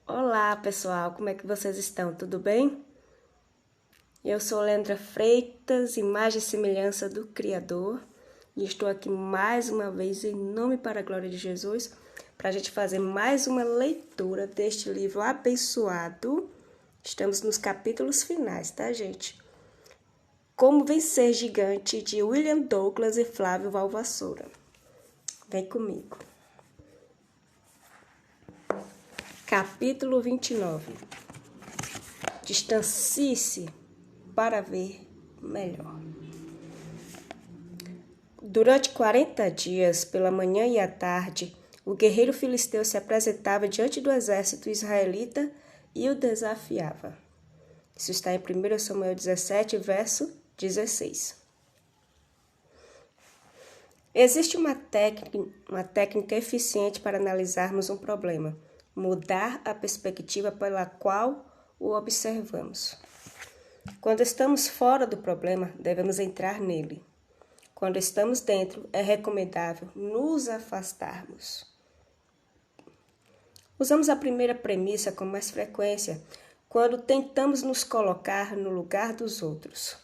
Olá, pessoal, como é que vocês estão? Tudo bem? Eu sou Leandra Freitas, imagem e semelhança do Criador, e estou aqui mais uma vez em nome e para a glória de Jesus, para a gente fazer mais uma leitura deste livro abençoado. Estamos nos capítulos finais, tá, gente? Como Vencer Gigante, de William Douglas e Flávio Valvassoura. Vem comigo. Capítulo 29. Distancie-se para ver melhor. Durante 40 dias, pela manhã e à tarde, o guerreiro filisteu se apresentava diante do exército israelita e o desafiava. Isso está em 1 Samuel 17, verso 16. Existe uma técnica eficiente para analisarmos um problema: mudar a perspectiva pela qual o observamos. Quando estamos fora do problema, devemos entrar nele. Quando estamos dentro, é recomendável nos afastarmos. Usamos a primeira premissa com mais frequência quando tentamos nos colocar no lugar dos outros,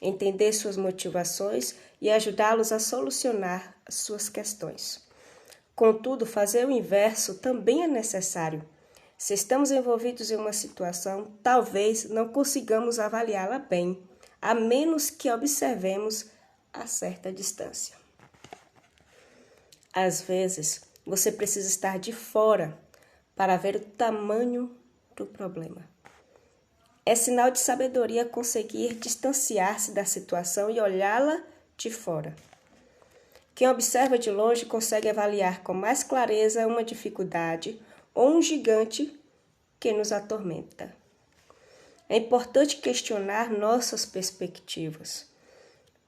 entender suas motivações e ajudá-los a solucionar suas questões. Contudo, fazer o inverso também é necessário. Se estamos envolvidos em uma situação, talvez não consigamos avaliá-la bem, a menos que observemos a certa distância. Às vezes, você precisa estar de fora para ver o tamanho do problema. É sinal de sabedoria conseguir distanciar-se da situação e olhá-la de fora. Quem observa de longe consegue avaliar com mais clareza uma dificuldade ou um gigante que nos atormenta. É importante questionar nossas perspectivas.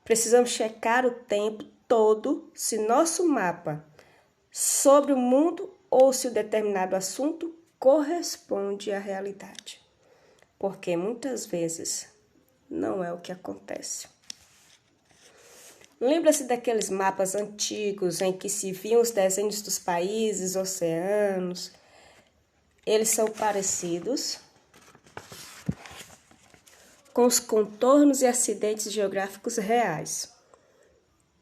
Precisamos checar o tempo todo se nosso mapa sobre o mundo ou se o determinado assunto corresponde à realidade. Porque muitas vezes não é o que acontece. Lembra-se daqueles mapas antigos em que se viam os desenhos dos países, oceanos? Eles são parecidos com os contornos e acidentes geográficos reais,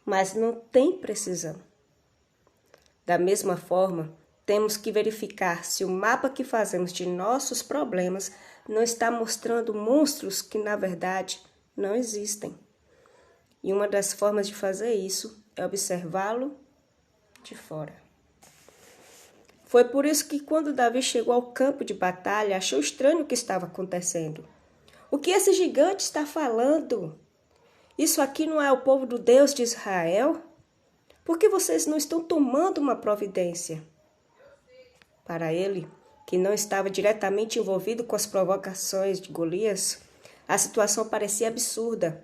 mas não tem precisão. Da mesma forma, temos que verificar se o mapa que fazemos de nossos problemas não está mostrando monstros que, na verdade, não existem. E uma das formas de fazer isso é observá-lo de fora. Foi por isso que quando Davi chegou ao campo de batalha, achou estranho o que estava acontecendo. O que esse gigante está falando? Isso aqui não é o povo do Deus de Israel? Por que vocês não estão tomando uma providência? Para ele, que não estava diretamente envolvido com as provocações de Golias, a situação parecia absurda.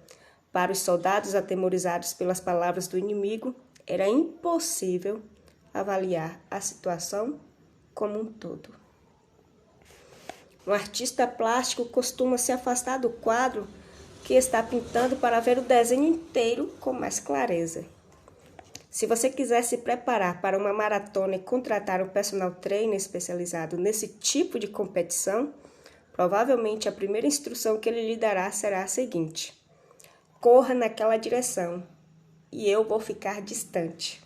Para os soldados atemorizados pelas palavras do inimigo, era impossível avaliar a situação como um todo. Um artista plástico costuma se afastar do quadro que está pintando para ver o desenho inteiro com mais clareza. Se você quiser se preparar para uma maratona e contratar um personal trainer especializado nesse tipo de competição, provavelmente a primeira instrução que ele lhe dará será a seguinte: corra naquela direção e eu vou ficar distante,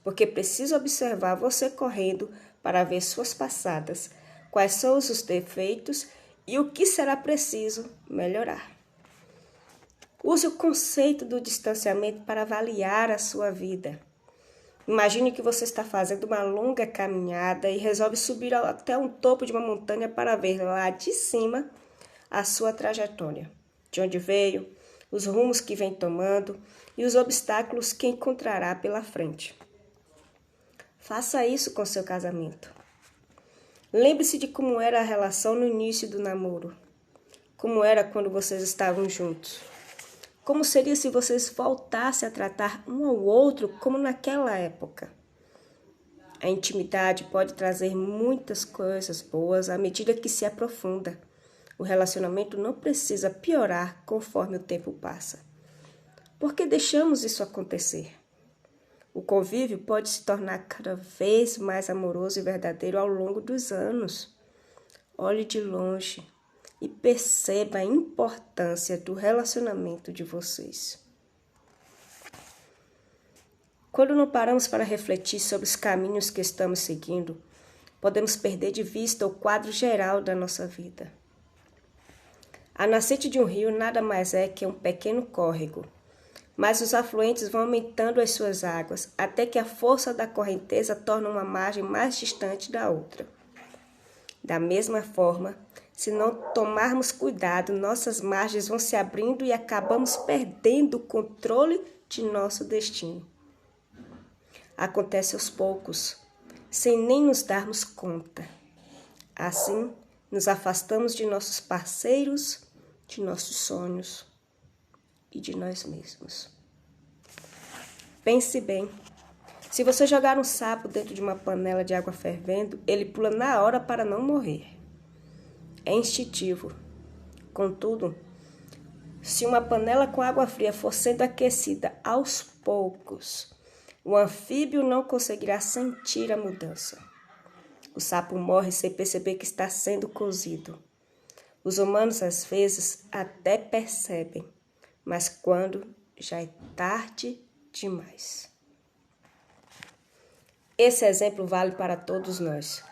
porque preciso observar você correndo para ver suas passadas, quais são os defeitos e o que será preciso melhorar. Use o conceito do distanciamento para avaliar a sua vida. Imagine que você está fazendo uma longa caminhada e resolve subir até um topo de uma montanha para ver lá de cima a sua trajetória, de onde veio, os rumos que vem tomando e os obstáculos que encontrará pela frente. Faça isso com seu casamento. Lembre-se de como era a relação no início do namoro. Como era quando vocês estavam juntos. Como seria se vocês voltassem a tratar um ao outro como naquela época? A intimidade pode trazer muitas coisas boas à medida que se aprofunda. O relacionamento não precisa piorar conforme o tempo passa. Por que deixamos isso acontecer? O convívio pode se tornar cada vez mais amoroso e verdadeiro ao longo dos anos. olhe de longe e perceba a importância do relacionamento de vocês. Quando não paramos para refletir sobre os caminhos que estamos seguindo, podemos perder de vista o quadro geral da nossa vida. A nascente de um rio nada mais é que um pequeno córrego, mas os afluentes vão aumentando as suas águas até que a força da correnteza torna uma margem mais distante da outra. Da mesma forma, se não tomarmos cuidado, nossas margens vão se abrindo e acabamos perdendo o controle de nosso destino. Acontece aos poucos, sem nem nos darmos conta. Assim, nos afastamos de nossos parceiros, de nossos sonhos e de nós mesmos. Pense bem. Se você jogar um sapo dentro de uma panela de água fervendo, ele pula na hora para não morrer. É instintivo. Contudo, se uma panela com água fria for sendo aquecida aos poucos, o anfíbio não conseguirá sentir a mudança. O sapo morre sem perceber que está sendo cozido. Os humanos, às vezes, até percebem, mas quando já é tarde demais. Esse exemplo vale para todos nós.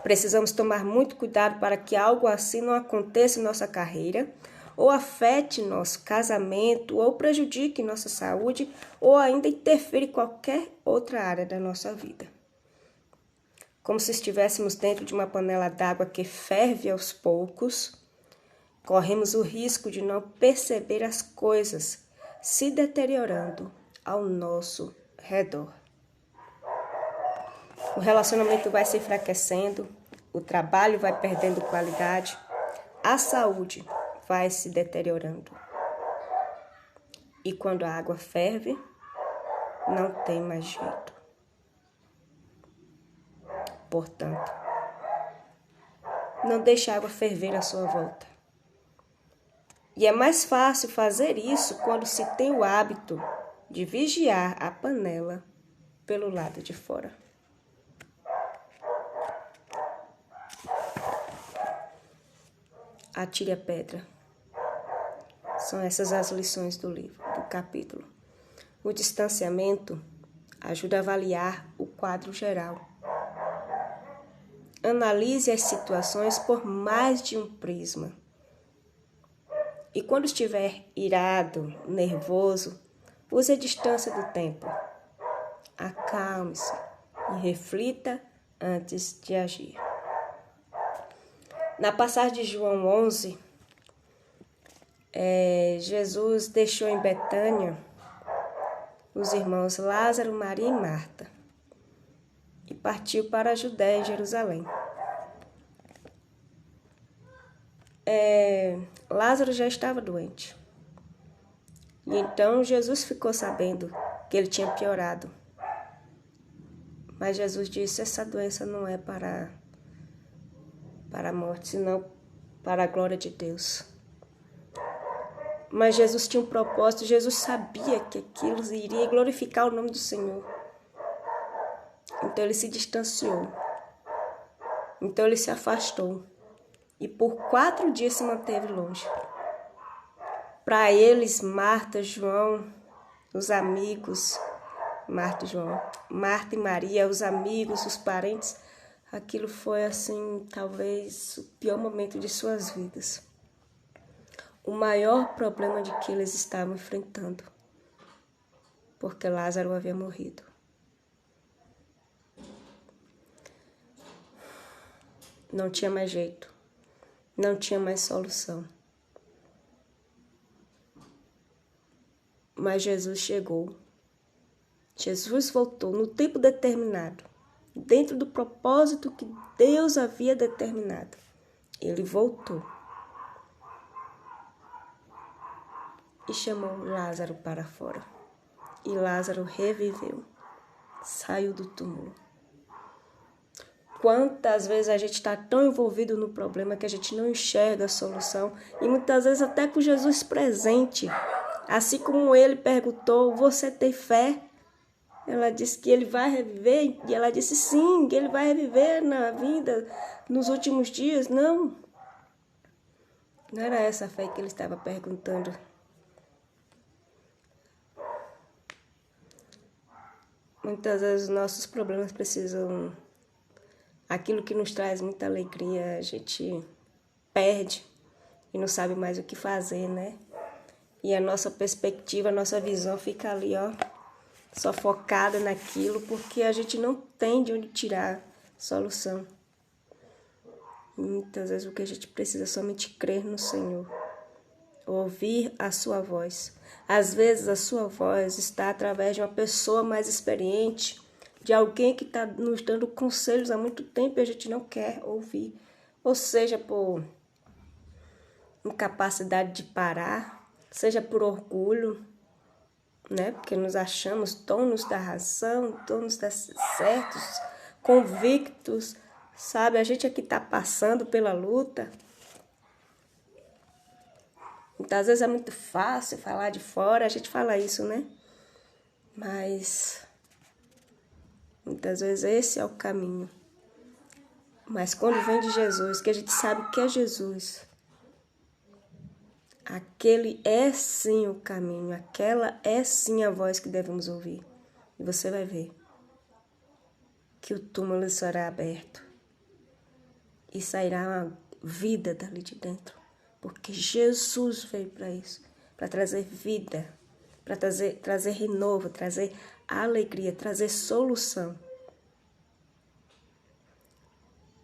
Precisamos tomar muito cuidado para que algo assim não aconteça em nossa carreira, ou afete nosso casamento, ou prejudique nossa saúde, ou ainda interfira em qualquer outra área da nossa vida. Como se estivéssemos dentro de uma panela d'água que ferve aos poucos, corremos o risco de não perceber as coisas se deteriorando ao nosso redor. O relacionamento vai se enfraquecendo, o trabalho vai perdendo qualidade, a saúde vai se deteriorando. E quando a água ferve, não tem mais jeito. Portanto, não deixe a água ferver à sua volta. E é mais fácil fazer isso quando se tem o hábito de vigiar a panela pelo lado de fora. Atire a pedra. São essas as lições do livro, do capítulo. O distanciamento ajuda a avaliar o quadro geral. Analise as situações por mais de um prisma. E quando estiver irado, nervoso, use a distância do tempo. Acalme-se e reflita antes de agir. Na passagem de João 11, Jesus deixou em Betânia os irmãos Lázaro, Maria e Marta e partiu para a Judéia e Jerusalém. Lázaro já estava doente. E então Jesus ficou sabendo que ele tinha piorado. Mas Jesus disse, essa doença não é para a morte, senão para a glória de Deus. Mas Jesus tinha um propósito, Jesus sabia que aquilo iria glorificar o nome do Senhor. Então ele se distanciou. Então ele se afastou. E por 4 dias se manteve longe. Para eles, Marta, João, os amigos, Marta e Maria, os amigos, os parentes, aquilo foi assim, talvez o pior momento de suas vidas. O maior problema de que eles estavam enfrentando, porque Lázaro havia morrido. Não tinha mais jeito, não tinha mais solução. Mas Jesus chegou. Jesus voltou no tempo determinado, dentro do propósito que Deus havia determinado. Ele voltou e chamou Lázaro para fora. E Lázaro reviveu, saiu do túmulo. Quantas vezes a gente está tão envolvido no problema que a gente não enxerga a solução, e muitas vezes até com Jesus presente. Assim como ele perguntou, você tem fé? Ela disse que ele vai reviver, e ela disse sim, que ele vai reviver na vida, nos últimos dias. Não era essa a fé que ele estava perguntando. Muitas vezes os nossos problemas precisam... Aquilo que nos traz muita alegria, a gente perde e não sabe mais o que fazer, né? E a nossa perspectiva, a nossa visão fica ali, ó, só focada naquilo, porque a gente não tem de onde tirar solução. Muitas vezes o que a gente precisa é somente crer no Senhor, ouvir a sua voz. Às vezes a sua voz está através de uma pessoa mais experiente, de alguém que está nos dando conselhos há muito tempo e a gente não quer ouvir. Ou seja, por incapacidade de parar, seja por orgulho, né? Porque nos achamos donos da razão, donos certos, convictos, sabe? A gente aqui está passando pela luta. Muitas vezes é muito fácil falar de fora, a gente fala isso, né? Mas muitas vezes esse é o caminho. Mas quando vem de Jesus, que a gente sabe que é Jesus, aquele é sim o caminho, aquela é sim a voz que devemos ouvir. E você vai ver que o túmulo será aberto e sairá uma vida dali de dentro. Porque Jesus veio para isso, para trazer vida, para trazer renovo, trazer alegria, trazer solução.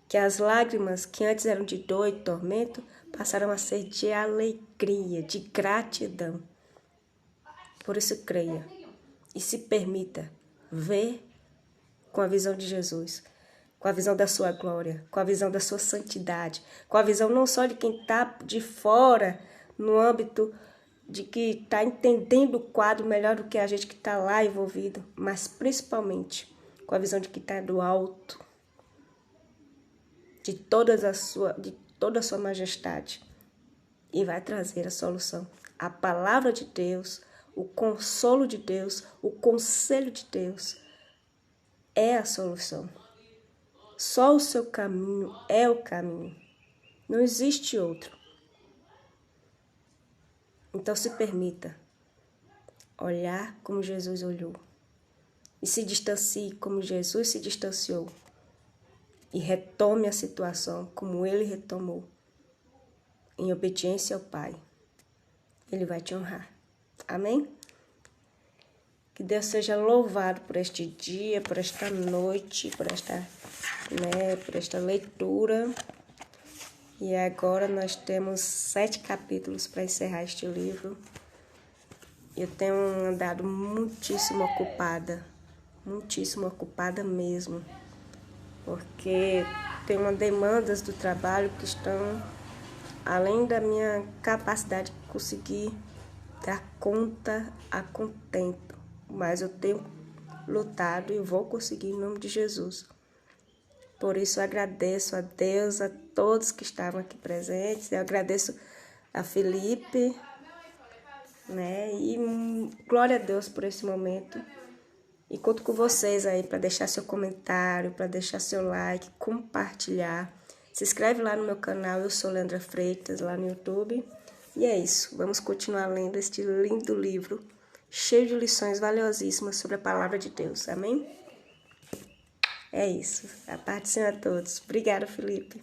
Que as lágrimas que antes eram de dor e tormento passaram a ser de alegria, de gratidão. Por isso creia e se permita ver com a visão de Jesus, com a visão da sua glória, com a visão da sua santidade, com a visão não só de quem está de fora, no âmbito de que está entendendo o quadro melhor do que a gente que está lá envolvido, mas principalmente com a visão de quem está do alto, de toda a sua majestade, e vai trazer a solução. A palavra de Deus, o consolo de Deus, o conselho de Deus é a solução. Só o seu caminho é o caminho. Não existe outro. Então se permita olhar como Jesus olhou. E se distancie como Jesus se distanciou. E retome a situação como ele retomou. Em obediência ao Pai. Ele vai te honrar. Amém? Que Deus seja louvado por este dia, por esta noite, por esta leitura. E agora nós temos 7 capítulos para encerrar este livro. Eu tenho andado muitíssimo ocupada mesmo, porque tem umas demandas do trabalho que estão além da minha capacidade de conseguir dar conta a contento. Mas eu tenho lutado e vou conseguir em nome de Jesus. Por isso eu agradeço a Deus, a todos que estavam aqui presentes. Eu agradeço a Felipe, né? E glória a Deus por esse momento. E conto com vocês aí para deixar seu comentário, para deixar seu like, compartilhar. Se inscreve lá no meu canal, eu sou Leandra Freitas, lá no YouTube. E é isso, vamos continuar lendo este lindo livro, cheio de lições valiosíssimas sobre a palavra de Deus. Amém? É isso. A paz do Senhor a todos. Obrigada, Felipe.